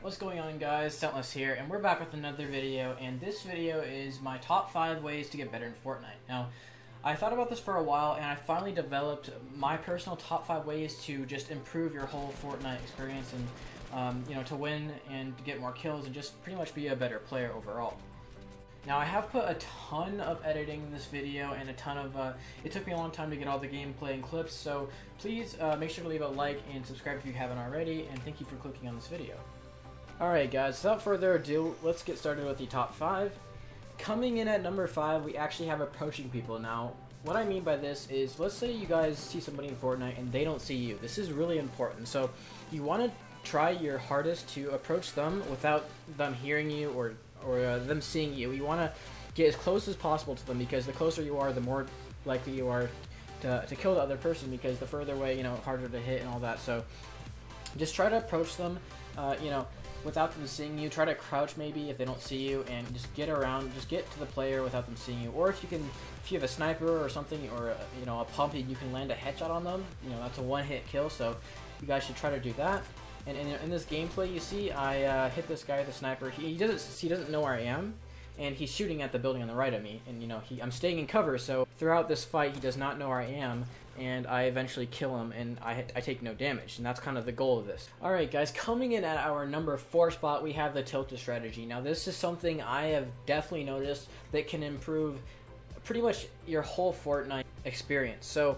What's going on, guys? Sentless here, and we're back with another video, and this video is my top 5 ways to get better in Fortnite. Now, I thought about this for a while, and I finally developed my personal top 5 ways to just improve your whole Fortnite experience and, to win and to get more kills and just pretty much be a better player overall. Now, I have put a ton of editing in this video and a ton of, it took me a long time to get all the gameplay and clips, so please make sure to leave a like and subscribe if you haven't already, and thank you for clicking on this video. Alright guys, without further ado, let's get started with the top 5. Coming in at number 5, we actually have approaching people. Now, what I mean by this is, let's say you guys see somebody in Fortnite and they don't see you. This is really important, so you want to try your hardest to approach them without them hearing you or them seeing you. You want to get as close as possible to them, because the closer you are, the more likely you are to kill the other person, because the further away, harder to hit and all that. So just try to approach them, without them seeing you. Try to crouch maybe if they don't see you, and just get around, just get to the player without them seeing you. Or if you have a sniper or something, or a pump, and you can land a headshot on them, that's a one-hit kill. So you guys should try to do that. And in this gameplay, you see I hit this guy with the sniper. He doesn't know where I am, and he's shooting at the building on the right of me. And I'm staying in cover, so throughout this fight he does not know where I am, and I eventually kill him, and I take no damage, and that's kind of the goal of this. Alright guys, coming in at our number 4 spot, we have the tilted strategy. Now this is something I have definitely noticed that can improve pretty much your whole Fortnite experience. So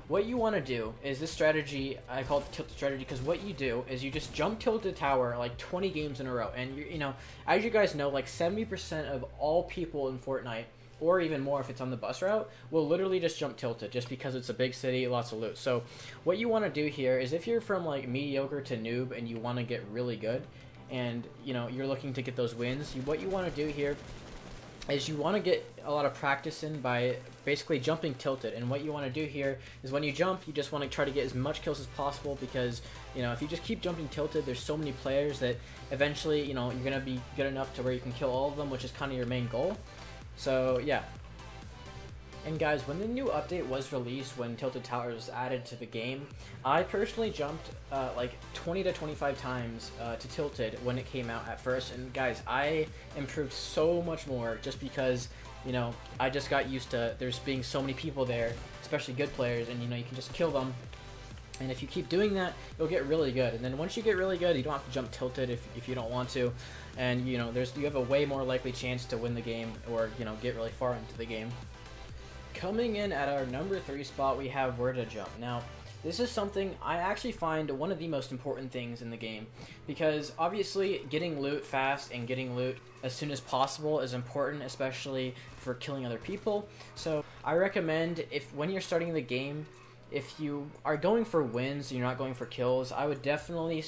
what you want to do is this strategy, I call it the tilted strategy, because what you do is you just jump tilted tower like 20 games in a row. And as you guys know, like 70% of all people in Fortnite, or even more if it's on the bus route, will literally just jump tilted, just because it's a big city, lots of loot. So what you want to do here is, if you're from like mediocre to noob and you want to get really good, and you're looking to get those wins, what you want to do here is you want to get a lot of practice in by basically jumping tilted. And what you want to do here is, when you jump, you just want to try to get as much kills as possible, because if you just keep jumping tilted, there's so many players that eventually you're gonna be good enough to where you can kill all of them, which is kind of your main goal. So yeah. And guys, when the new update was released, when Tilted Towers was added to the game, I personally jumped like 20 to 25 times to Tilted when it came out at first. And guys, I improved so much more, just because I just got used to there's being so many people there, especially good players, and you can just kill them. And if you keep doing that, you'll get really good. And then once you get really good, you don't have to jump tilted if you don't want to. And you have a way more likely chance to win the game, or get really far into the game. Coming in at our number 3 spot, we have where to jump. Now, this is something I actually find one of the most important things in the game, because obviously getting loot fast and getting loot as soon as possible is important, especially for killing other people. So I recommend, when you're starting the game, if you are going for wins and you're not going for kills, I would definitely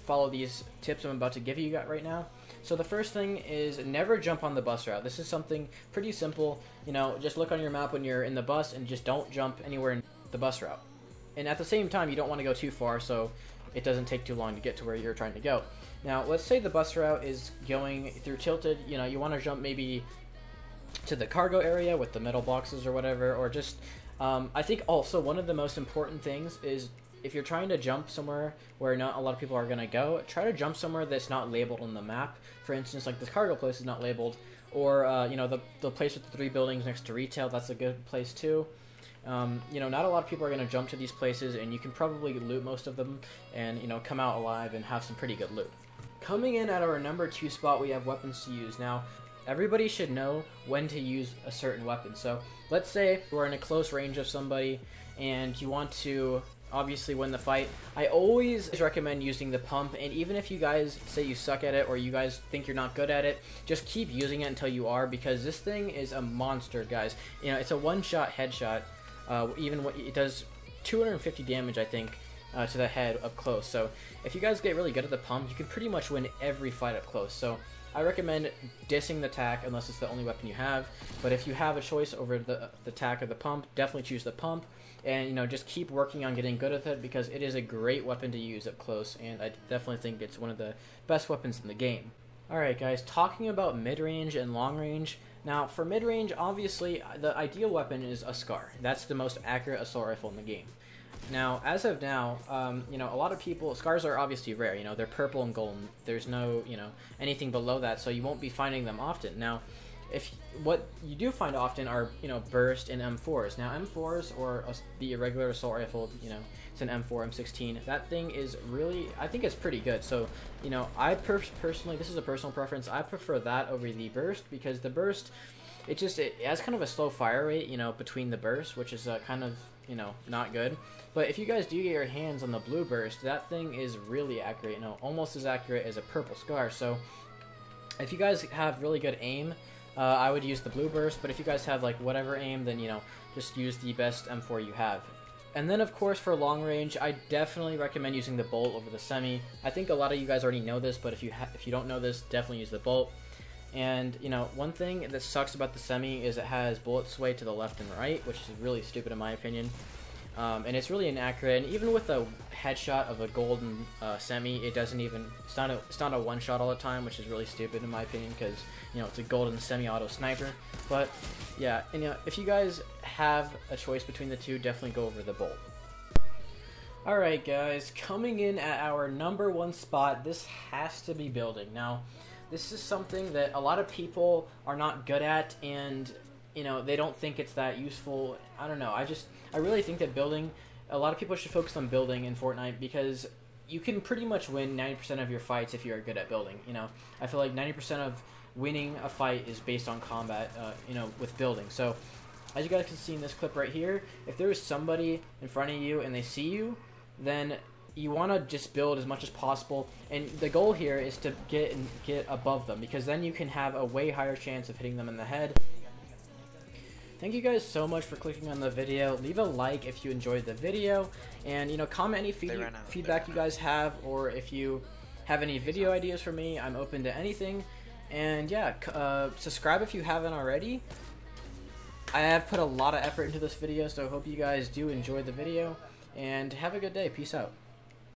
follow these tips I'm about to give you right now. So the first thing is, never jump on the bus route. This is something pretty simple. Just look on your map when you're in the bus, and just don't jump anywhere in the bus route. And at the same time, you don't want to go too far, so it doesn't take too long to get to where you're trying to go. Now, let's say the bus route is going through Tilted. You want to jump maybe to the cargo area with the metal boxes or whatever, or just I think also one of the most important things is, if you're trying to jump somewhere where not a lot of people are going to go, try to jump somewhere that's not labeled on the map. For instance, like this cargo place is not labeled, or the place with the 3 buildings next to retail, that's a good place too. Not a lot of people are going to jump to these places, and you can probably loot most of them and come out alive and have some pretty good loot. Coming in at our number 2 spot, we have weapons to use. Now, everybody should know when to use a certain weapon. So let's say we're in a close range of somebody and you want to obviously win the fight. I always recommend using the pump, and even if you guys say you suck at it, or you guys think you're not good at it, just keep using it until you are, because this thing is a monster, guys. It's a one-shot headshot. Even what it does 250 damage, I think, to the head up close. So if you guys get really good at the pump, you can pretty much win every fight up close. So I recommend dissing the tac unless it's the only weapon you have. But if you have a choice over the tac or the pump, definitely choose the pump. And just keep working on getting good at it, because it is a great weapon to use up close, and I definitely think it's one of the best weapons in the game. Alright guys, talking about mid-range and long-range. Now for mid-range, obviously the ideal weapon is a SCAR. That's the most accurate assault rifle in the game. Now, as of now, you know, a lot of people, scars are obviously rare, you know, they're purple and golden. There's no, you know, anything below that, so you won't be finding them often. Now, what you do find often are, you know, burst and M4s. Now, M4s or the irregular assault rifle, you know, it's an M4, M16. That thing is really, I think it's pretty good. So, you know, I personally, this is a personal preference, I prefer that over the burst, because the burst, it has kind of a slow fire rate, you know, between the bursts, which is kind of, you know, not good. But if you guys do get your hands on the blue burst, that thing is really accurate, you know, almost as accurate as a purple scar. So if you guys have really good aim, I would use the blue burst, but if you guys have like whatever aim, then, you know, just use the best M4 you have. And then, of course, for long range, I definitely recommend using the bolt over the semi. I think a lot of you guys already know this, but if you don't know this, definitely use the bolt. And, you know, one thing that sucks about the semi is it has bullet sway to the left and right, which is really stupid in my opinion. And it's really inaccurate, and even with a headshot of a golden semi, it doesn't even, it's not a one shot all the time, which is really stupid in my opinion, because, you know, it's a golden semi-auto sniper. But yeah, and, you know, if you guys have a choice between the two, definitely go over the bolt. Alright guys, coming in at our #1 spot, this has to be building. Now, this is something that a lot of people are not good at, and, you know, they don't think it's that useful. I don't know, I really think that building, a lot of people should focus on building in Fortnite, because you can pretty much win 90% of your fights if you are good at building. You know, I feel like 90% of winning a fight is based on combat, you know, with building. So, as you guys can see in this clip right here, if there is somebody in front of you and they see you, then you want to just build as much as possible, and the goal here is to get above them, because then you can have a way higher chance of hitting them in the head. Thank you guys so much for clicking on the video. Leave a like if you enjoyed the video, and, you know, comment any feedback you guys have, or if you have any video ideas for me, I'm open to anything. And yeah, subscribe if you haven't already. I have put a lot of effort into this video, so I hope you guys do enjoy the video, and have a good day. Peace out.